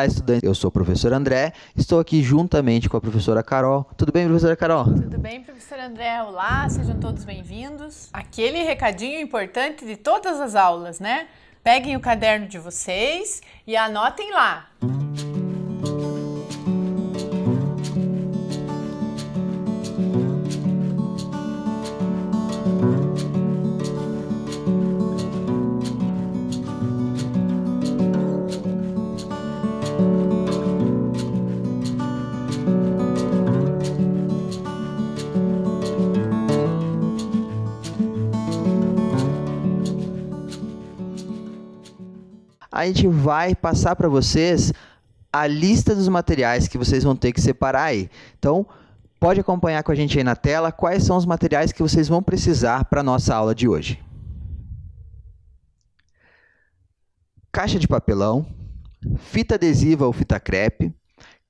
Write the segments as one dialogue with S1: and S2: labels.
S1: Olá, estudante. Eu sou o professor André. Estou aqui juntamente com a professora Carol. Tudo bem, professora Carol?
S2: Tudo bem, professor André? Olá, sejam todos bem-vindos. Aquele recadinho importante de todas as aulas, né? Peguem o caderno de vocês e anotem lá.
S1: A gente vai passar para vocês a lista dos materiais que vocês vão ter que separar aí. Então, pode acompanhar com a gente aí na tela quais são os materiais que vocês vão precisar para a nossa aula de hoje. Caixa de papelão, fita adesiva ou fita crepe,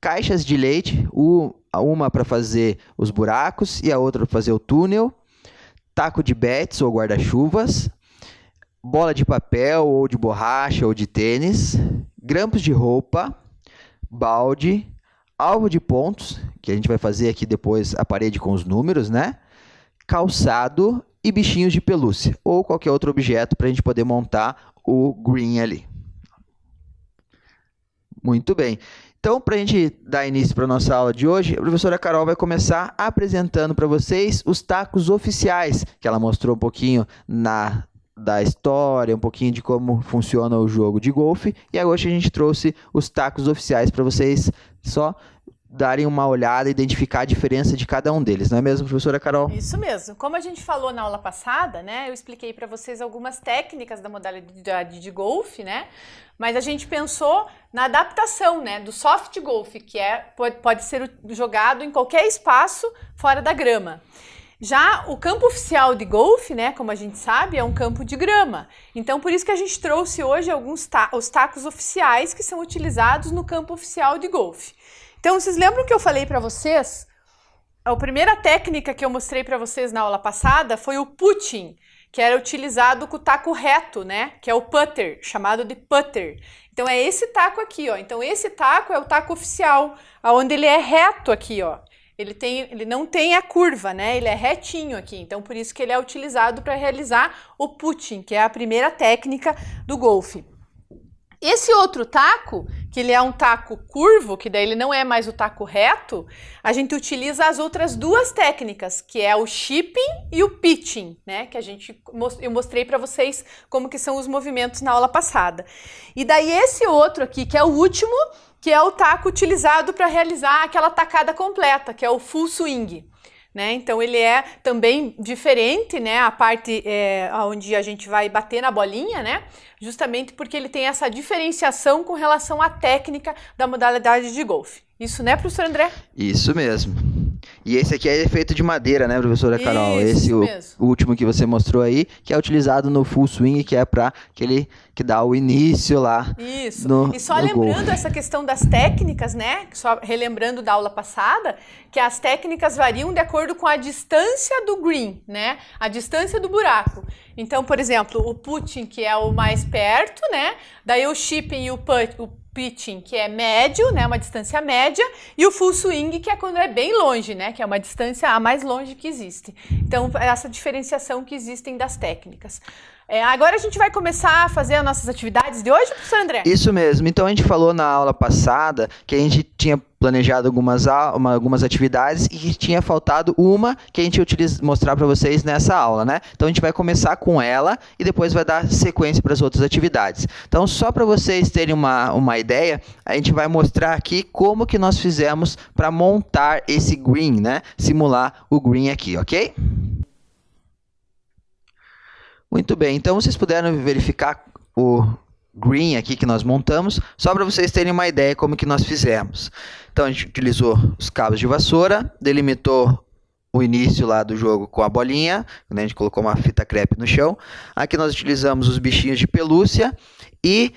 S1: caixas de leite, uma para fazer os buracos e a outra para fazer o túnel, taco de bets ou guarda-chuvas, bola de papel ou de borracha ou de tênis, grampos de roupa, balde, alvo de pontos, que a gente vai fazer aqui depois a parede com os números, né? Calçado e bichinhos de pelúcia, ou qualquer outro objeto para a gente poder montar o green ali. Muito bem. Então, para a gente dar início para a nossa aula de hoje, a professora Carol vai começar apresentando para vocês os tacos oficiais, que ela mostrou um pouquinho da história, um pouquinho de como funciona o jogo de golfe. E agora a gente trouxe os tacos oficiais para vocês só darem uma olhada e identificar a diferença de cada um deles. Não é mesmo, professora Carol?
S2: Isso mesmo. Como a gente falou na aula passada, né, eu expliquei para vocês algumas técnicas da modalidade de golfe, né? Mas a gente pensou na adaptação, né, do soft golf, que pode ser jogado em qualquer espaço fora da grama. Já o campo oficial de golfe, né, como a gente sabe, é um campo de grama. Então, por isso que a gente trouxe hoje os tacos oficiais que são utilizados no campo oficial de golfe. Então, vocês lembram que eu falei para vocês? A primeira técnica que eu mostrei para vocês na aula passada foi o putting, que era utilizado com o taco reto, né, que é o putter, chamado de putter. Então, é esse taco aqui, ó. Então, esse taco é o taco oficial, onde ele é reto aqui, ó. Ele não tem a curva, né? Ele é retinho aqui, então por isso que ele é utilizado para realizar o putting, que é a primeira técnica do golfe. Esse outro taco, que ele é um taco curvo, que daí ele não é mais o taco reto, a gente utiliza as outras duas técnicas, que é o chipping e o pitching, né? Que eu mostrei para vocês como que são os movimentos na aula passada. E daí esse outro aqui, que é o último, que é o taco utilizado para realizar aquela tacada completa, que é o full swing, né? Então ele é também diferente, né? A parte onde a gente vai bater na bolinha, né? Justamente porque ele tem essa diferenciação com relação à técnica da modalidade de golfe. Isso, né, professor André?
S1: Isso mesmo. E esse aqui é feito de madeira, né, professora Carol?
S2: Isso
S1: mesmo. O último que você mostrou aí, que é utilizado no full swing, que é para aquele que dá o início lá.
S2: Isso.
S1: E
S2: só lembrando essa questão das técnicas, né? Só relembrando da aula passada, que as técnicas variam de acordo com a distância do green, né? A distância do buraco. Então, por exemplo, o putting, que é o mais perto, né? Daí o chipping e o pitching, que é médio, né, uma distância média, e o full swing, que é quando é bem longe, né, que é uma distância a mais longe que existe. Então, essa diferenciação que existem das técnicas. Agora a gente vai começar a fazer as nossas atividades de hoje, professor André?
S1: Isso mesmo. Então, a gente falou na aula passada que a gente tinha planejado algumas atividades e que tinha faltado uma que a gente ia mostrar para vocês nessa aula, né? Então, a gente vai começar com ela e depois vai dar sequência para as outras atividades. Então, só para vocês terem uma ideia, a gente vai mostrar aqui como que nós fizemos para montar esse green, né? Simular o green aqui, ok? Muito bem, então vocês puderam verificar o green aqui que nós montamos, só para vocês terem uma ideia como que nós fizemos. Então a gente utilizou os cabos de vassoura, delimitou o início lá do jogo com a bolinha, né? A gente colocou uma fita crepe no chão. Aqui nós utilizamos os bichinhos de pelúcia e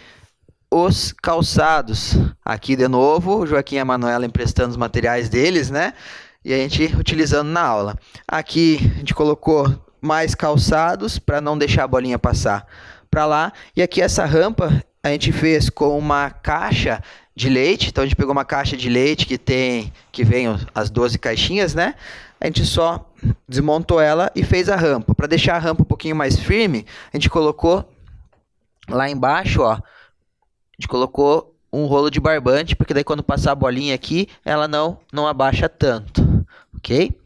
S1: os calçados. Aqui de novo, o Joaquim e a Manuela emprestando os materiais deles, né? E a gente utilizando na aula. Aqui a gente colocou mais calçados para não deixar a bolinha passar para lá. E aqui essa rampa a gente fez com uma caixa de leite. Então a gente pegou uma caixa de leite que vem as 12 caixinhas, né? A gente só desmontou ela e fez a rampa. Para deixar a rampa um pouquinho mais firme, a gente colocou lá embaixo, ó, a gente colocou um rolo de barbante, porque daí quando passar a bolinha aqui, ela não abaixa tanto, ok?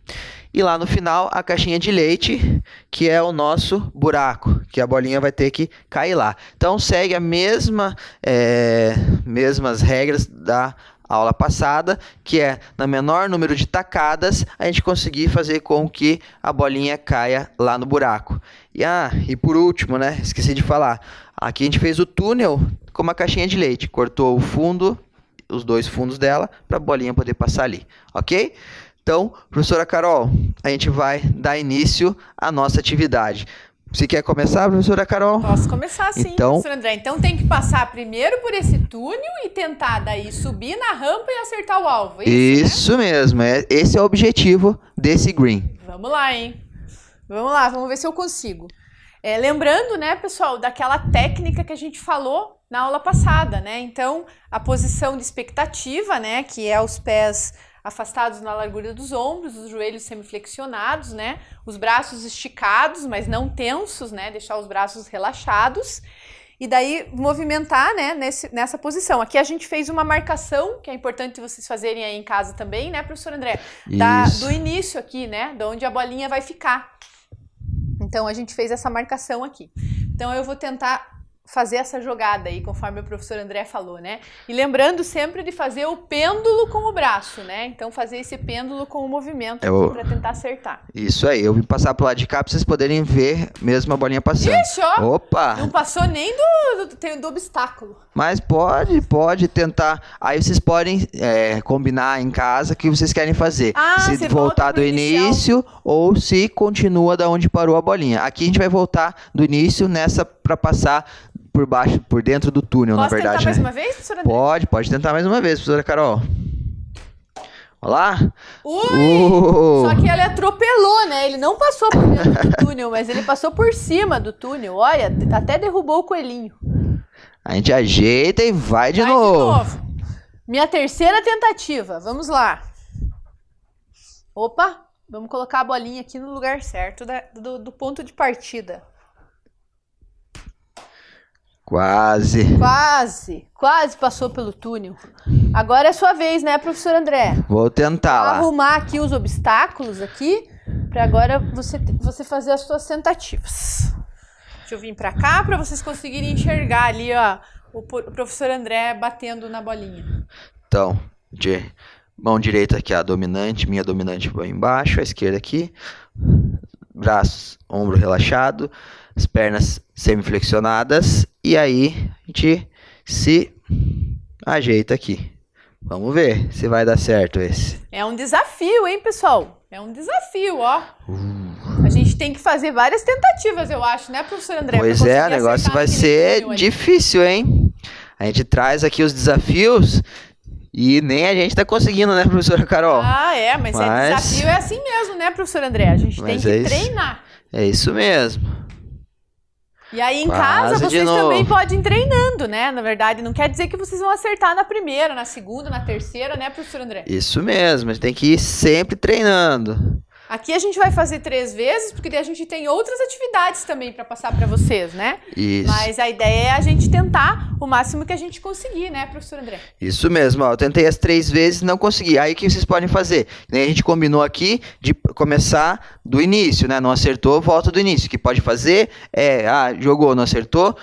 S1: E lá no final, a caixinha de leite, que é o nosso buraco, que a bolinha vai ter que cair lá. Então, segue a mesmas regras da aula passada, que é, no menor número de tacadas, a gente conseguir fazer com que a bolinha caia lá no buraco. E por último, né, esqueci de falar, aqui a gente fez o túnel com uma caixinha de leite, cortou o fundo, os 2 fundos dela, para a bolinha poder passar ali, ok? Então, professora Carol, a gente vai dar início à nossa atividade. Você quer começar, professora Carol?
S2: Posso começar sim,
S1: então,
S2: professor André. Então tem que passar primeiro por esse túnel e tentar daí subir na rampa e acertar o alvo.
S1: Isso, né? Mesmo. Esse é o objetivo desse green.
S2: Vamos lá, hein? Vamos lá, vamos ver se eu consigo. Lembrando, né, pessoal, daquela técnica que a gente falou na aula passada, né? Então, a posição de expectativa, né, que é os pés afastados na largura dos ombros, os joelhos semiflexionados, né? Os braços esticados, mas não tensos, né? Deixar os braços relaxados. E daí movimentar, né, nessa posição. Aqui a gente fez uma marcação, que é importante vocês fazerem aí em casa também, né, professor André? Do início aqui, né? De onde a bolinha vai ficar. Então a gente fez essa marcação aqui. Então eu vou tentar fazer essa jogada aí, conforme o professor André falou, né? E lembrando sempre de fazer o pêndulo com o braço, né? Então fazer esse pêndulo com o movimento para tentar acertar.
S1: Isso aí, eu vim passar pro lado de cá para vocês poderem ver mesmo a bolinha passando.
S2: Ixi, ó!
S1: Opa!
S2: Não passou nem do obstáculo.
S1: Mas pode tentar. Aí vocês podem combinar em casa o que vocês querem fazer. Se voltar do início ou se continua da onde parou a bolinha. Aqui a gente vai voltar do início nessa para passar por dentro do túnel, na verdade.
S2: Posso tentar mais uma vez, professora André?
S1: Pode tentar mais uma vez, professora Carol. Olá.
S2: Só que ele atropelou, né? Ele não passou por dentro do túnel, mas ele passou por cima do túnel. Olha, até derrubou o coelhinho.
S1: A gente ajeita e vai de novo.
S2: Minha terceira tentativa. Vamos lá. Opa, vamos colocar a bolinha aqui no lugar certo do ponto de partida. Quase passou pelo túnel. Agora é sua vez, né, professor André?
S1: Vou tentar lá.
S2: Arrumar aqui os obstáculos aqui, para agora você fazer as suas tentativas. Deixa eu vir para cá para vocês conseguirem enxergar ali, ó, o professor André batendo na bolinha.
S1: Então, mão direita aqui a dominante, minha dominante vai embaixo, a esquerda aqui. Braços, ombro relaxado, as pernas semiflexionadas e aí a gente se ajeita aqui. Vamos ver se vai dar certo esse.
S2: É um desafio, hein, pessoal? É um desafio, ó. A gente tem que fazer várias tentativas, eu acho, né, professor André?
S1: Pois é, o negócio vai ser difícil, hein? A gente traz aqui os desafios e nem a gente tá conseguindo, né, professora Carol?
S2: Mas desafio é assim mesmo, né, professor André? A gente tem que treinar.
S1: É isso mesmo.
S2: E aí em casa vocês também podem ir treinando, né? Na verdade, não quer dizer que vocês vão acertar na primeira, na segunda, na terceira, né, professor André?
S1: Isso mesmo, a gente tem que ir sempre treinando.
S2: Aqui a gente vai fazer 3 vezes, porque daí a gente tem outras atividades também para passar para vocês, né?
S1: Isso.
S2: Mas a ideia é a gente tentar o máximo que a gente conseguir, né, professor André?
S1: Isso mesmo, ó, eu tentei as 3 vezes e não consegui. Aí o que vocês podem fazer? A gente combinou aqui de começar do início, né? Não acertou, volta do início. O que pode fazer jogou, não acertou,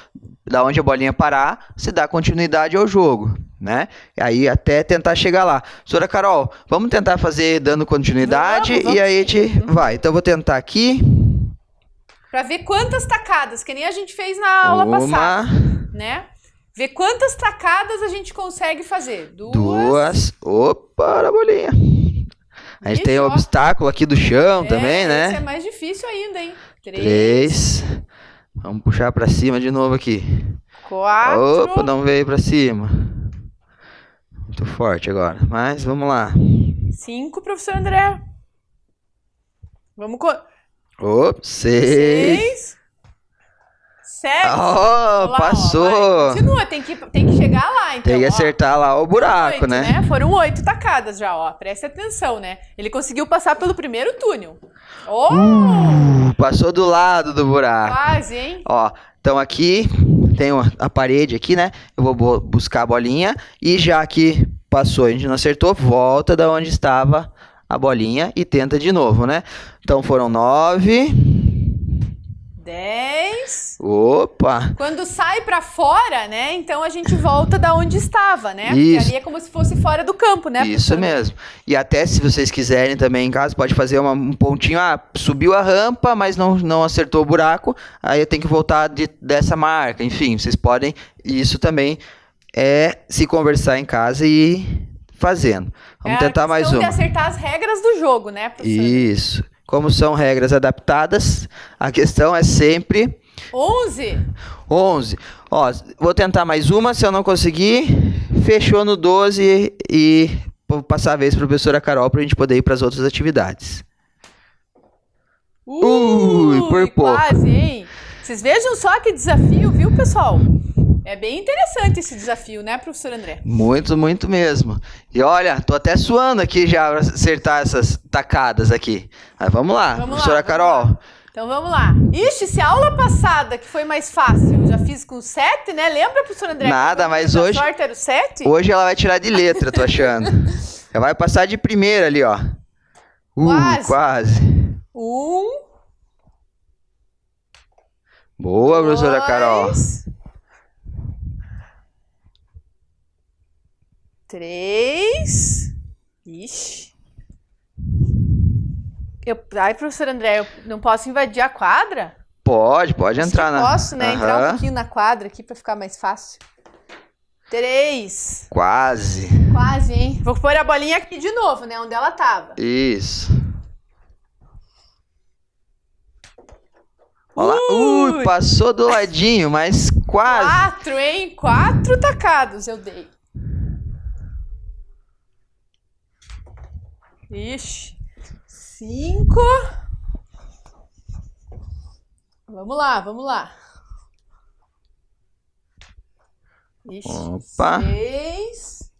S1: da onde a bolinha parar, você dá continuidade ao jogo, né? E aí até tentar chegar lá. Professora Carol, vamos tentar fazer dando continuidade vamos, e aí a gente vai. Então eu vou tentar aqui.
S2: Para ver quantas tacadas, que nem a gente fez na aula passada, né? Ver quantas tacadas a gente consegue fazer. 2.
S1: Opa, a bolinha. A gente tem o obstáculo aqui do chão também, né?
S2: Esse é mais difícil ainda, hein?
S1: 3. Vamos puxar pra cima de novo aqui.
S2: 4.
S1: Opa, não veio pra cima. Muito forte agora, mas vamos lá.
S2: 5, professor André. Vamos
S1: 6.
S2: 7.
S1: Oh,
S2: Lá,
S1: passou.
S2: Ó, continua, tem que chegar lá, então.
S1: Tem que
S2: ó.
S1: acertar lá o buraco,
S2: 8,
S1: né?
S2: Foram 8 tacadas já, ó. Preste atenção, né? Ele conseguiu passar pelo primeiro túnel. Oh!
S1: Passou do lado do buraco.
S2: Quase, hein?
S1: Ó, então aqui tem a parede aqui, né? Eu vou buscar a bolinha e já que passou, a gente não acertou, volta da onde estava a bolinha e tenta de novo, né? Então foram 9.
S2: 10.
S1: Opa!
S2: Quando sai pra fora, né? Então a gente volta da onde estava, né? Porque
S1: Isso.
S2: ali é como se fosse fora do campo, né?
S1: Isso
S2: professor?
S1: mesmo. E até se vocês quiserem também em casa, pode fazer um pontinho. Ah, subiu a rampa, mas não acertou o buraco. Aí eu tenho que voltar dessa marca. Enfim, vocês podem. Isso também é se conversar em casa e ir fazendo. Vamos tentar mais
S2: uma.
S1: uma.
S2: De acertar as regras do jogo, né, professor?
S1: Isso. Como são regras adaptadas, a questão é sempre
S2: 11.
S1: 11. Ó, vou tentar mais uma. Se eu não conseguir, fechou no 12 e vou passar a vez para a professora Carol para a gente poder ir para as outras atividades. Por pouco.
S2: Quase, hein? Vocês vejam só que desafio, viu, pessoal? É bem interessante esse desafio, né, professor André?
S1: Muito, muito mesmo. E olha, tô até suando aqui já para acertar essas tacadas aqui. Mas vamos lá, professora Carol.
S2: Lá. Então vamos lá. Ixi, se a aula passada, que foi mais fácil, eu já fiz com 7, né? Lembra, professor André?
S1: Nada, mas hoje...
S2: A sorte era o 7?
S1: Hoje ela vai tirar de letra, tô achando. Ela vai passar de primeira ali, ó. Quase.
S2: 1.
S1: Boa, professora Carol.
S2: 3. Ixi. Ai, professor André, eu não posso invadir a quadra?
S1: Pode entrar na...
S2: Posso, né? Entrar um pouquinho na quadra aqui pra ficar mais fácil. 3.
S1: Quase,
S2: hein? Vou pôr a bolinha aqui de novo, né? Onde ela tava.
S1: Isso. Olha lá. Passou do ladinho, mas quase.
S2: 4, hein? 4 tacados eu dei. Ixi. 5. Vamos lá. Ixi.
S1: Opa.
S2: 6.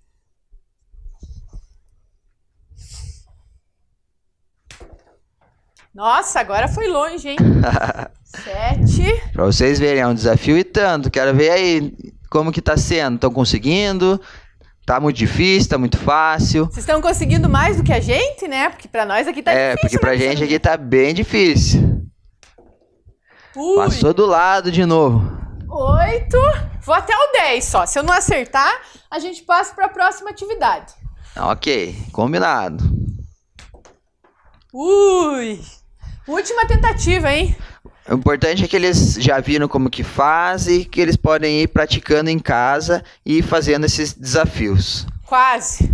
S2: Nossa, agora foi longe, hein? 7.
S1: Pra vocês verem, é um desafio e tanto. Quero ver aí como que tá sendo. Estão conseguindo? Tá muito difícil, tá muito fácil.
S2: Vocês estão conseguindo mais do que a gente, né? Porque pra nós aqui tá difícil.
S1: Porque pra gente aqui tá bem difícil. Passou do lado de novo.
S2: 8. Vou até o 10 só. Se eu não acertar, a gente passa pra próxima atividade.
S1: Ok, combinado.
S2: Última tentativa, hein?
S1: O importante é que eles já viram como que faz e que eles podem ir praticando em casa e ir fazendo esses desafios.
S2: Quase.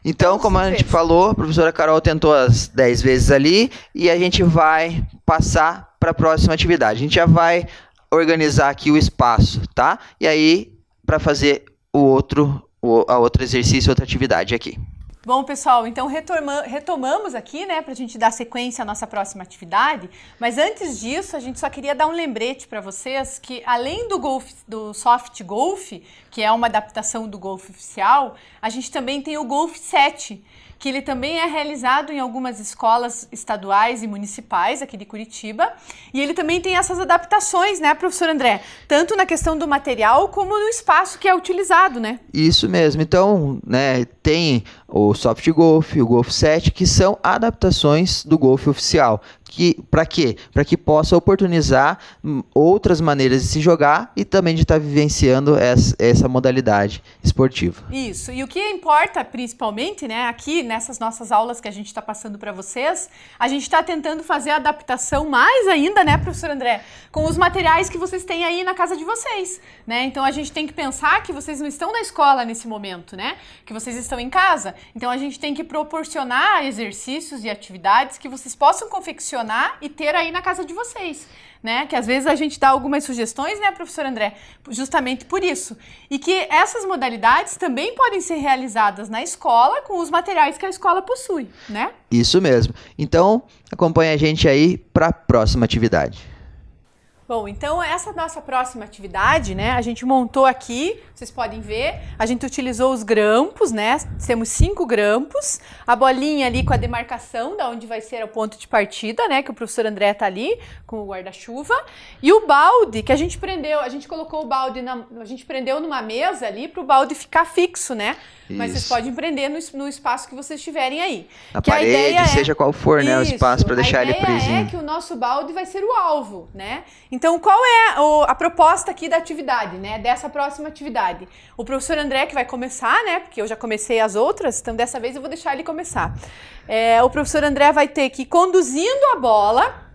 S1: Então, como a gente falou, a professora Carol tentou as 10 vezes ali e a gente vai passar para a próxima atividade. A gente já vai organizar aqui o espaço, tá? E aí, para fazer a outro exercício, outra atividade aqui.
S2: Bom, pessoal, então retomamos aqui, né, pra gente dar sequência à nossa próxima atividade, mas antes disso, a gente só queria dar um lembrete para vocês que, além do Soft Golf, que é uma adaptação do Golf oficial, a gente também tem o Golf 7, que ele também é realizado em algumas escolas estaduais e municipais aqui de Curitiba, e ele também tem essas adaptações, né, professor André? Tanto na questão do material como no espaço que é utilizado, né?
S1: Isso mesmo. Então, né, tem o Soft Golf, o Golf 7, que são adaptações do Golf oficial. Para quê? Para que possa oportunizar outras maneiras de se jogar e também de estar vivenciando essa modalidade esportiva.
S2: Isso. E o que importa principalmente, né, aqui nessas nossas aulas que a gente está passando para vocês, a gente está tentando fazer a adaptação mais ainda, né, professor André, com os materiais que vocês têm aí na casa de vocês, né? Então a gente tem que pensar que vocês não estão na escola nesse momento, né? Que vocês estão em casa. Então a gente tem que proporcionar exercícios e atividades que vocês possam confeccionar e ter aí na casa de vocês, né? Que às vezes a gente dá algumas sugestões, né, professor André? Justamente por isso. E que essas modalidades também podem ser realizadas na escola com os materiais que a escola possui, né?
S1: Isso mesmo. Então, acompanha a gente aí para a próxima atividade.
S2: Bom, então essa nossa próxima atividade, né? A gente montou aqui, vocês podem ver, a gente utilizou os grampos, né? Temos 5 grampos, a bolinha ali com a demarcação da onde vai ser o ponto de partida, né? Que o professor André tá ali com o guarda-chuva, e o balde que a gente prendeu, a gente colocou o balde, a gente prendeu numa mesa ali para o balde ficar fixo, né?
S1: Isso.
S2: Mas vocês podem prender no espaço que vocês tiverem aí.
S1: Na
S2: que
S1: parede,
S2: a ideia
S1: seja qual for, né? O espaço para deixar ele presinho.
S2: A ideia é que o nosso balde vai ser o alvo, né? Então, qual é a proposta aqui da atividade, né? Dessa próxima atividade? O professor André que vai começar, né? Porque eu já comecei as outras, então dessa vez eu vou deixar ele começar. O professor André vai ter que ir conduzindo a bola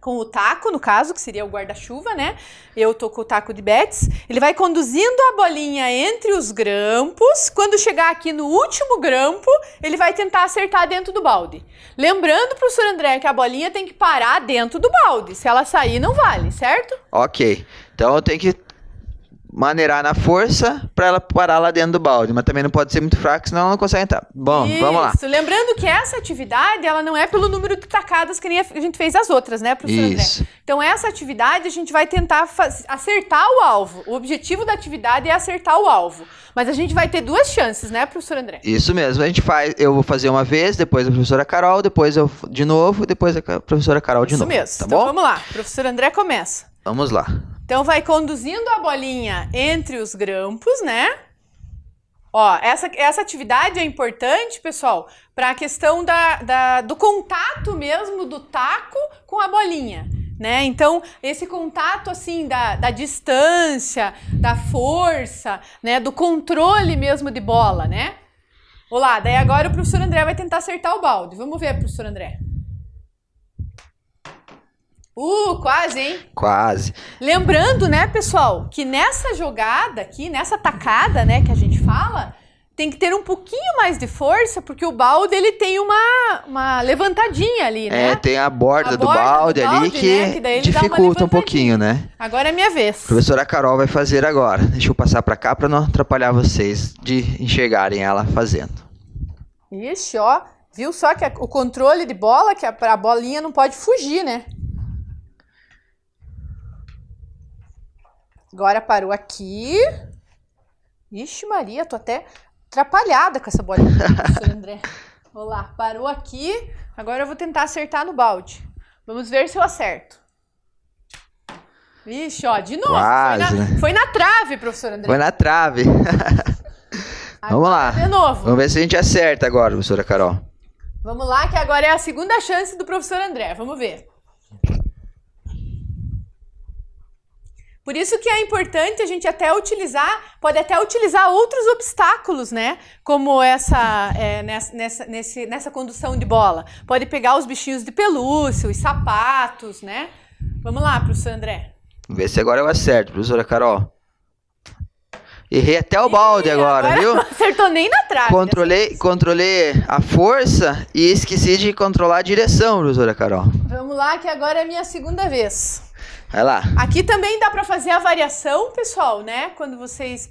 S2: com o taco, no caso, que seria o guarda-chuva, né? Eu tô com o taco de bets. Ele vai conduzindo a bolinha entre os grampos. Quando chegar aqui no último grampo, ele vai tentar acertar dentro do balde. Lembrando, professor André, que a bolinha tem que parar dentro do balde. Se ela sair, não vale, certo?
S1: Ok. Então eu tenho que maneirar na força para ela parar lá dentro do balde, mas também não pode ser muito fraco, senão ela não consegue entrar. Bom, vamos lá.
S2: Lembrando que essa atividade, ela não é pelo número de tacadas que nem a gente fez as outras, né, professor André? Então, essa atividade, a gente vai tentar acertar o alvo. O objetivo da atividade é acertar o alvo. Mas a gente vai ter 2 chances, né, professor André?
S1: Isso mesmo. Eu vou fazer uma vez, depois a professora Carol, depois eu de novo, depois a professora Carol de novo.
S2: Isso mesmo.
S1: Tá
S2: Então,
S1: bom?
S2: vamos lá. Professor André começa.
S1: Vamos lá.
S2: Então, vai conduzindo a bolinha entre os grampos, né? Ó, essa atividade é importante, pessoal, para a questão do contato mesmo do taco com a bolinha, né? Então, esse contato, assim, da distância, da força, né? Do controle mesmo de bola, né? Olá, daí agora o professor André vai tentar acertar o balde. Vamos ver, professor André. Quase, hein?
S1: Quase.
S2: Lembrando, né, pessoal, que nessa jogada aqui, nessa tacada, né, que a gente fala, tem que ter um pouquinho mais de força, porque o balde, ele tem uma levantadinha ali, né?
S1: Tem a borda do balde ali que
S2: daí ele
S1: dificulta um pouquinho, né?
S2: Agora é minha vez.
S1: A professora Carol vai fazer agora. Deixa eu passar para cá para não atrapalhar vocês de enxergarem ela fazendo.
S2: Ixi, ó, viu só que o controle de bola, que a bolinha não pode fugir, né? Agora parou aqui. Ixi, Maria, tô até atrapalhada com essa bolinha, professor André. Vamos lá, parou aqui. Agora eu vou tentar acertar no balde. Vamos ver se eu acerto. Ixi, ó, de novo.
S1: Quase,
S2: foi na trave, professor André.
S1: Foi na trave. Vamos lá.
S2: De novo.
S1: Vamos ver se a gente acerta agora, professora Carol.
S2: Vamos lá, que agora é a segunda chance do professor André. Vamos ver. Por isso que é importante a gente pode até utilizar outros obstáculos, né? Como nessa condução de bola. Pode pegar os bichinhos de pelúcia, os sapatos, né? Vamos lá, professor André.
S1: Vamos ver se agora eu acerto, professora Carol. Errei até o balde agora, viu?
S2: Não acertou nem na trave.
S1: Controlei a força e esqueci de controlar a direção, professora Carol.
S2: Vamos lá, que agora é a minha segunda vez.
S1: Vai lá.
S2: Aqui também dá para fazer a variação, pessoal, né? Quando vocês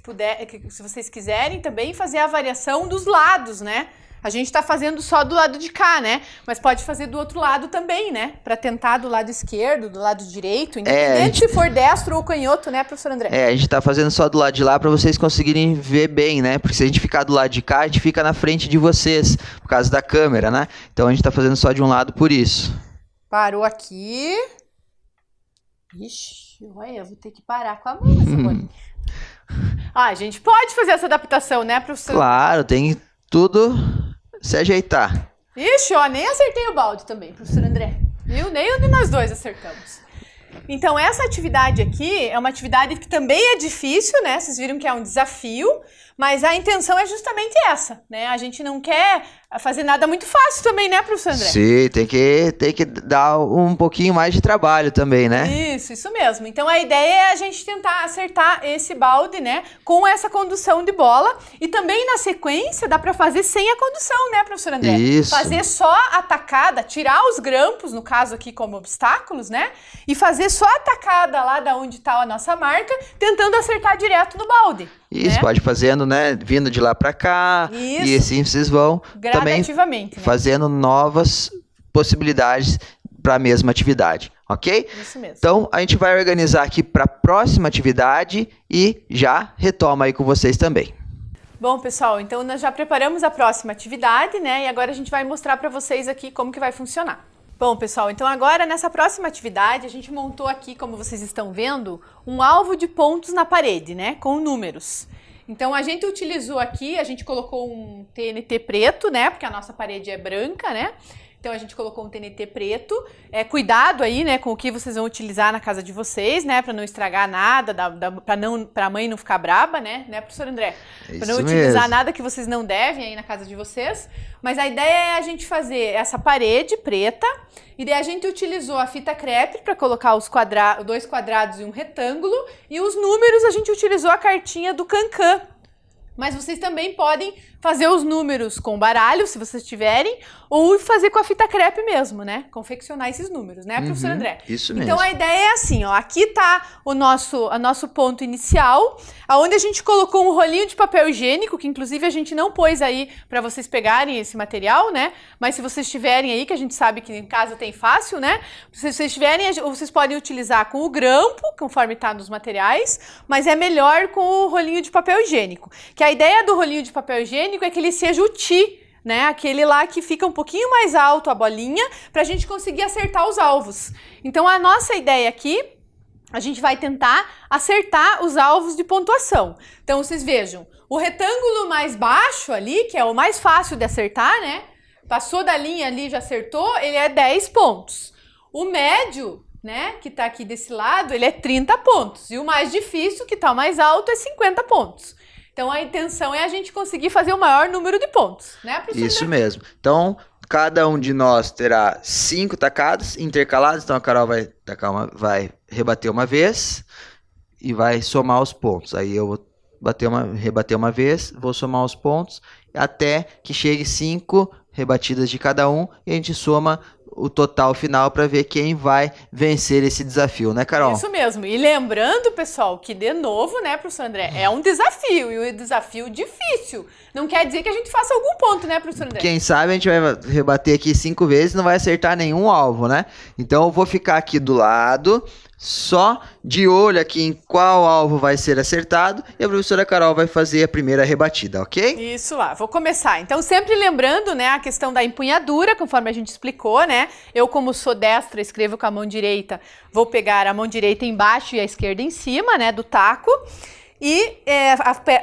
S2: se vocês quiserem também fazer a variação dos lados, né? A gente tá fazendo só do lado de cá, né? Mas pode fazer do outro lado também, né? Para tentar do lado esquerdo, do lado direito, independente se for destro ou canhoto, né, professor André?
S1: A gente tá fazendo só do lado de lá para vocês conseguirem ver bem, né? Porque se a gente ficar do lado de cá, a gente fica na frente de vocês, por causa da câmera, né? Então a gente tá fazendo só de um lado por isso.
S2: Parou aqui. Ixi, olha, eu vou ter que parar com a mão nessa bolinha. A gente pode fazer essa adaptação, né, professor?
S1: Claro, tem tudo se ajeitar.
S2: Ixi, ó, nem acertei o balde também, professor André. Viu? Nem um de nós dois acertamos. Então, essa atividade aqui é uma atividade que também é difícil, né? Vocês viram que é um desafio, mas a intenção é justamente essa, né? A gente não quer fazer nada muito fácil também, né, professor André?
S1: Sim, tem que dar um pouquinho mais de trabalho também, né?
S2: Isso mesmo. Então, a ideia é a gente tentar acertar esse balde, né, com essa condução de bola, e também na sequência dá para fazer sem a condução, né, professor André?
S1: Isso.
S2: Fazer só a tacada, tirar os grampos, no caso aqui como obstáculos, né, e fazer só a tacada lá da onde tá a nossa marca, tentando acertar direto no balde.
S1: Isso,
S2: né?
S1: pode fazendo, né, vindo de lá para cá, e assim vocês vão também
S2: gradativamente, né?
S1: fazendo novas possibilidades para a mesma atividade, ok?
S2: Isso mesmo.
S1: Então, a gente vai organizar aqui para a próxima atividade e já retoma aí com vocês também.
S2: Bom, pessoal, então nós já preparamos a próxima atividade, né? E agora a gente vai mostrar para vocês aqui como que vai funcionar. Bom, pessoal, então agora nessa próxima atividade a gente montou aqui, como vocês estão vendo, um alvo de pontos na parede, né? Com números. Então a gente utilizou aqui, a gente colocou um TNT preto, né? Porque a nossa parede é branca, né? Então a gente colocou um TNT preto. Cuidado aí, né, com o que vocês vão utilizar na casa de vocês, né, para não estragar nada, para a mãe não ficar braba, né, professor André? Para não utilizar nada que vocês não devem aí na casa de vocês. Mas a ideia é a gente fazer essa parede preta e daí a gente utilizou a fita crepe para colocar os dois quadrados e um retângulo e os números a gente utilizou a cartinha do Cancan. Mas vocês também podem fazer os números com baralho, se vocês tiverem, ou fazer com a fita crepe mesmo, né? Confeccionar esses números, né, professor André?
S1: Isso mesmo.
S2: Então a ideia é assim, ó, aqui tá o nosso ponto inicial, aonde a gente colocou um rolinho de papel higiênico, que inclusive a gente não pôs aí para vocês pegarem esse material, né? Mas se vocês tiverem aí, que a gente sabe que em casa tem fácil, né? Se vocês tiverem, vocês podem utilizar com o grampo, conforme tá nos materiais, mas é melhor com o rolinho de papel higiênico. Que a ideia do rolinho de papel higiênico é que ele seja o ti, né? Aquele lá que fica um pouquinho mais alto a bolinha, para a gente conseguir acertar os alvos. Então a nossa ideia aqui, a gente vai tentar acertar os alvos de pontuação. Então vocês vejam, o retângulo mais baixo ali, que é o mais fácil de acertar, né? Passou da linha ali, já acertou, ele é 10 pontos. O médio, né, que tá aqui desse lado, ele é 30 pontos. E o mais difícil, que tá o mais alto, é 50 pontos. Então a intenção é a gente conseguir fazer o maior número de pontos, né, professor?
S1: Isso mesmo. Então, cada um de nós terá 5 tacadas intercaladas. Então a Carol vai rebater uma vez e vai somar os pontos. Aí eu vou rebater uma vez, vou somar os pontos até que chegue 5 rebatidas de cada um e a gente soma o total final para ver quem vai vencer esse desafio, né, Carol?
S2: Isso mesmo. E lembrando, pessoal, que de novo, né, professor André, é um desafio e um desafio difícil. Não quer dizer que a gente faça algum ponto, né, professor André?
S1: Quem sabe a gente vai rebater aqui 5 vezes e não vai acertar nenhum alvo, né? Então eu vou ficar aqui do lado, só de olho aqui em qual alvo vai ser acertado e a professora Carol vai fazer a primeira rebatida, ok?
S2: Isso lá, vou começar. Então sempre lembrando, né, a questão da empunhadura, conforme a gente explicou, né? Eu, como sou destra, escrevo com a mão direita, vou pegar a mão direita embaixo e a esquerda em cima, né, do taco. E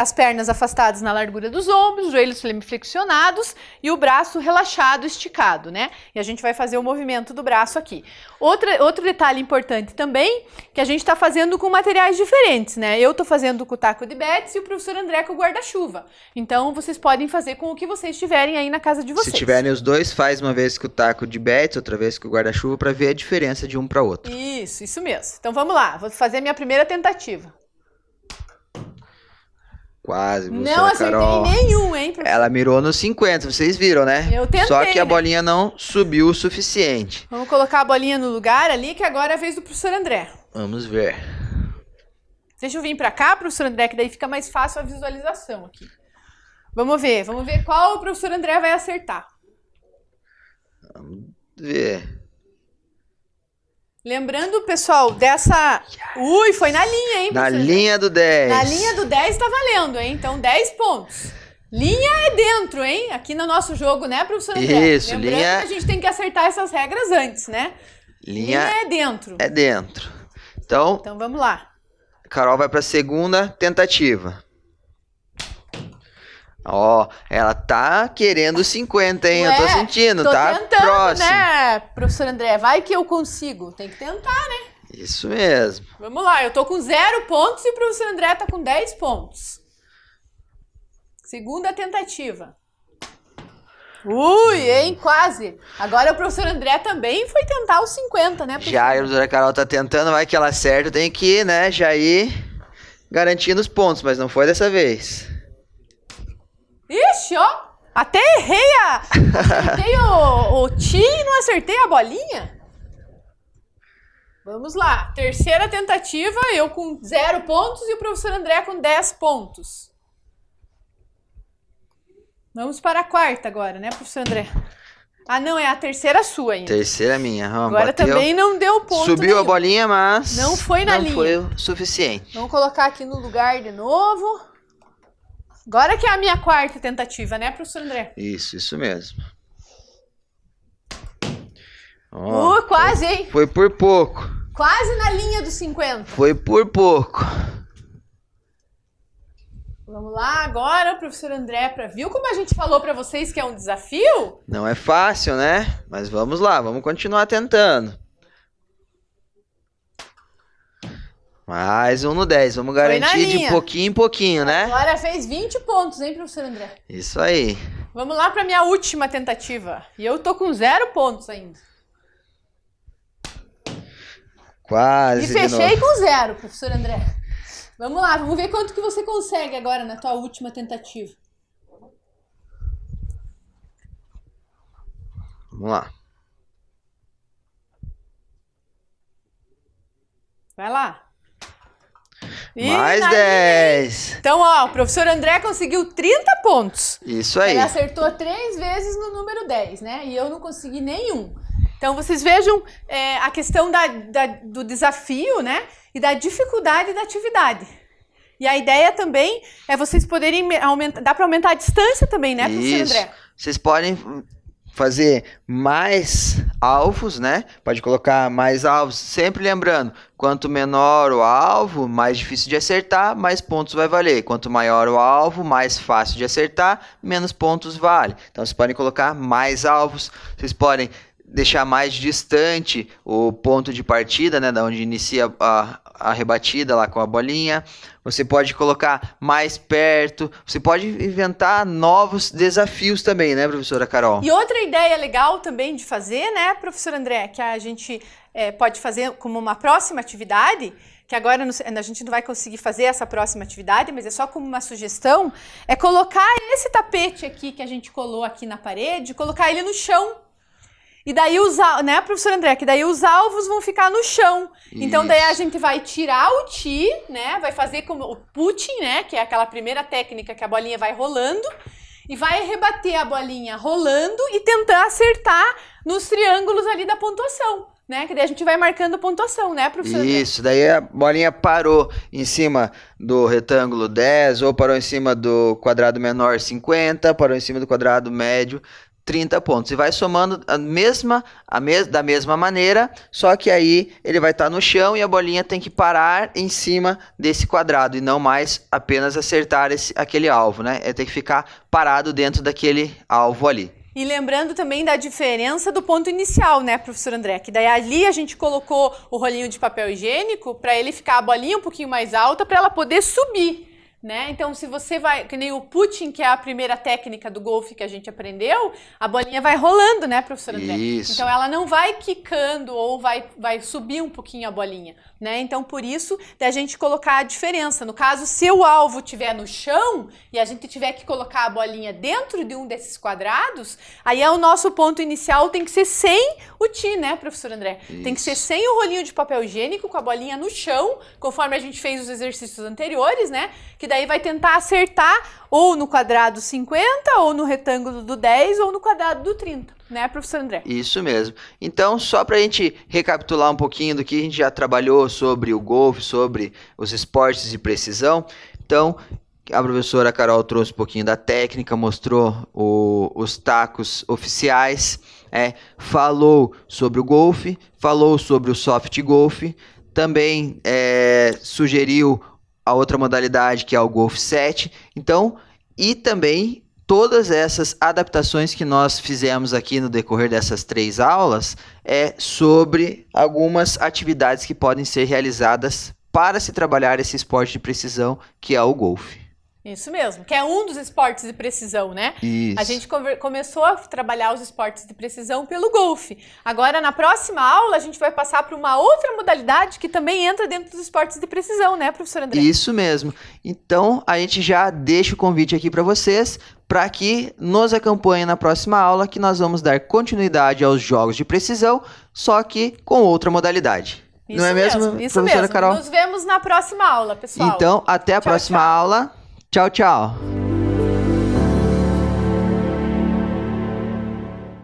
S2: as pernas afastadas na largura dos ombros, os joelhos flexionados e o braço relaxado, esticado, né? E a gente vai fazer o movimento do braço aqui. Outro detalhe importante também, que a gente está fazendo com materiais diferentes, né? Eu estou fazendo com o taco de bets e o professor André com o guarda-chuva. Então, vocês podem fazer com o que vocês tiverem aí na casa de vocês.
S1: Se tiverem os dois, faz uma vez com o taco de bets, outra vez com o guarda-chuva, para ver a diferença de um para outro.
S2: Isso mesmo. Então, vamos lá. Vou fazer a minha primeira tentativa.
S1: Quase,
S2: não acertei
S1: Carol.
S2: Nenhum, hein, professor?
S1: Ela mirou nos 50, vocês viram, né?
S2: Eu tentei,
S1: só que a
S2: né?
S1: bolinha não subiu o suficiente.
S2: Vamos colocar a bolinha no lugar ali, que agora é a vez do professor André.
S1: Vamos ver.
S2: Deixa eu vir pra cá, professor André, que daí fica mais fácil a visualização aqui. Vamos ver qual o professor André vai acertar.
S1: Vamos ver.
S2: Lembrando, pessoal, dessa... Ui, foi na linha, hein,
S1: Na
S2: professor?
S1: linha do 10.
S2: Na linha do 10 tá valendo, hein? Então, 10 pontos. Linha é dentro, hein? Aqui no nosso jogo, né, professor André?
S1: Isso,
S2: lembrando
S1: linha...
S2: que a gente tem que acertar essas regras antes, né?
S1: Linha
S2: é dentro.
S1: É dentro. Então,
S2: vamos lá.
S1: Carol vai para a segunda tentativa. Ó, ela tá querendo 50, hein? Eu tô sentindo, tá
S2: tentando,
S1: próximo.
S2: Né, professor André? Vai que eu consigo. Tem que tentar, né?
S1: Isso mesmo.
S2: Vamos lá, eu tô com 0 pontos e o professor André tá com 10 pontos. Segunda tentativa. Ui, hein? Quase. Agora o professor André também foi tentar os 50, né, professor?
S1: Já a professora Carol tá tentando, vai que ela acerta, tem que, né, já ir garantindo os pontos, mas não foi dessa vez.
S2: Ixi, ó. Até errei acertei o ti e não acertei a bolinha. Vamos lá. Terceira tentativa, eu com 0 pontos e o professor André com 10 pontos. Vamos para a quarta agora, né, professor André? Ah, não, é a terceira sua ainda.
S1: Terceira minha.
S2: Agora
S1: bateu.
S2: também não deu ponto
S1: Subiu
S2: nenhum.
S1: a bolinha, mas
S2: Não foi na linha.
S1: Não foi o suficiente.
S2: Vamos colocar aqui no lugar de novo. Agora que é a minha quarta tentativa, né, professor André?
S1: Isso mesmo. Ó,
S2: Quase, hein?
S1: Foi por pouco.
S2: Quase na linha dos 50.
S1: Foi por pouco.
S2: Vamos lá agora, professor André, viu como a gente falou para vocês que é um desafio?
S1: Não é fácil, né? Mas vamos lá, vamos continuar tentando. Mais um no 10, vamos garantir de pouquinho em pouquinho, né?
S2: Agora fez 20 pontos, hein, professor André?
S1: Isso aí.
S2: Vamos lá para minha última tentativa. E eu tô com 0 pontos ainda.
S1: Quase.
S2: E fechei com 0, professor André. Vamos lá, vamos ver quanto que você consegue agora na tua última tentativa.
S1: Vamos lá.
S2: Vai lá.
S1: Mais 10.
S2: Então, ó, o professor André conseguiu 30 pontos.
S1: Isso aí.
S2: Ele acertou 3 vezes no número 10, né? E eu não consegui nenhum. Então, vocês vejam a questão do desafio, né? E da dificuldade da atividade. E a ideia também é vocês poderem aumentar, dá para aumentar a distância também, né, professor André?
S1: Vocês podem fazer mais alvos, né? Pode colocar mais alvos, sempre lembrando, quanto menor o alvo, mais difícil de acertar, mais pontos vai valer. Quanto maior o alvo, mais fácil de acertar, menos pontos vale. Então, vocês podem colocar mais alvos, vocês podem deixar mais distante o ponto de partida, né, da onde inicia a rebatida lá com a bolinha. Você pode colocar mais perto, você pode inventar novos desafios também, né, professora Carol?
S2: E outra ideia legal também de fazer, né, professor André, que a gente pode fazer como uma próxima atividade, que agora a gente não vai conseguir fazer essa próxima atividade, mas é só como uma sugestão, é colocar esse tapete aqui que a gente colou aqui na parede, colocar ele no chão. E daí né, professor André, que daí os alvos vão ficar no chão. Isso. Então daí a gente vai tirar o tee, né, vai fazer como o putting, né, que é aquela primeira técnica que a bolinha vai rolando, e vai rebater a bolinha rolando e tentar acertar nos triângulos ali da pontuação, né, que daí a gente vai marcando a pontuação, né, professor André?
S1: Isso, daí a bolinha parou em cima do retângulo 10, ou parou em cima do quadrado menor 50, parou em cima do quadrado médio 30 pontos. E vai somando da mesma maneira, só que aí ele vai estar no chão e a bolinha tem que parar em cima desse quadrado e não mais apenas acertar aquele alvo, né? Tem que ficar parado dentro daquele alvo ali.
S2: E lembrando também da diferença do ponto inicial, né, professor André? Que daí ali a gente colocou o rolinho de papel higiênico para ele ficar a bolinha um pouquinho mais alta para ela poder subir. Né? Então, se você vai, que nem o putting, que é a primeira técnica do golfe que a gente aprendeu, a bolinha vai rolando, né, professor André?
S1: Isso.
S2: Então, ela não vai quicando ou vai subir um pouquinho a bolinha, né? Então, por isso, da gente colocar a diferença. No caso, se o alvo estiver no chão e a gente tiver que colocar a bolinha dentro de um desses quadrados, aí o nosso ponto inicial tem que ser sem o tee, né, professor André? Isso. Tem que ser sem o rolinho de papel higiênico, com a bolinha no chão, conforme a gente fez os exercícios anteriores, né? Que daí vai tentar acertar ou no quadrado 50, ou no retângulo do 10, ou no quadrado do 30, né, professor André?
S1: Isso mesmo. Então, só para a gente recapitular um pouquinho do que a gente já trabalhou sobre o golfe, sobre os esportes de precisão. Então, a professora Carol trouxe um pouquinho da técnica, mostrou os tacos oficiais, falou sobre o golfe, falou sobre o soft golfe, também sugeriu a outra modalidade, que é o Golf 7. Então, e também todas essas adaptações que nós fizemos aqui no decorrer dessas 3 aulas sobre algumas atividades que podem ser realizadas para se trabalhar esse esporte de precisão que é o golfe.
S2: Isso mesmo, que é um dos esportes de precisão, né?
S1: Isso.
S2: A gente começou a trabalhar os esportes de precisão pelo golfe. Agora, na próxima aula, a gente vai passar para uma outra modalidade que também entra dentro dos esportes de precisão, né, professor André?
S1: Isso mesmo. Então, a gente já deixa o convite aqui para vocês, para que nos acompanhem na próxima aula, que nós vamos dar continuidade aos jogos de precisão, só que com outra modalidade.
S2: Isso
S1: não é mesmo,
S2: isso
S1: professora
S2: mesmo.
S1: Carol?
S2: Nos vemos na próxima aula, pessoal.
S1: Então, até a próxima aula. Tchau, tchau.